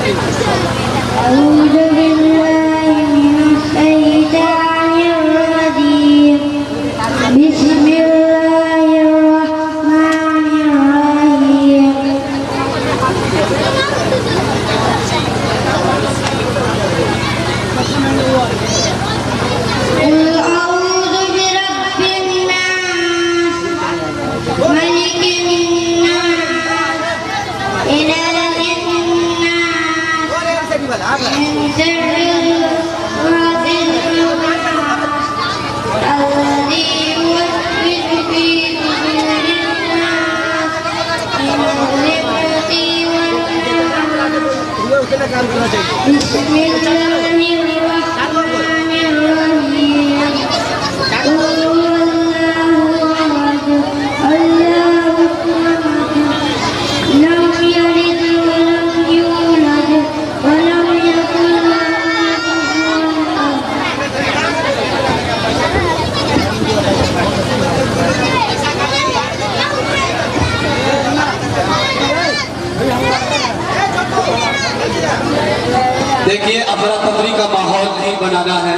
أعوذ بالله من الشيطان الرجيم بسم الله الرحمن الرحيم قل أعوذ برب الناس ملك الناس إله الناس من شر الوسواس الذي يوسوس في صدور الناس من الجنة والناس بسم الله الرحمن الرحيم قل هو الله أحد الله الصمد لم يلد ولم يولد ولم يكن له كفوا देखिए अफरा तफरी का माहौल नहीं बनाना है।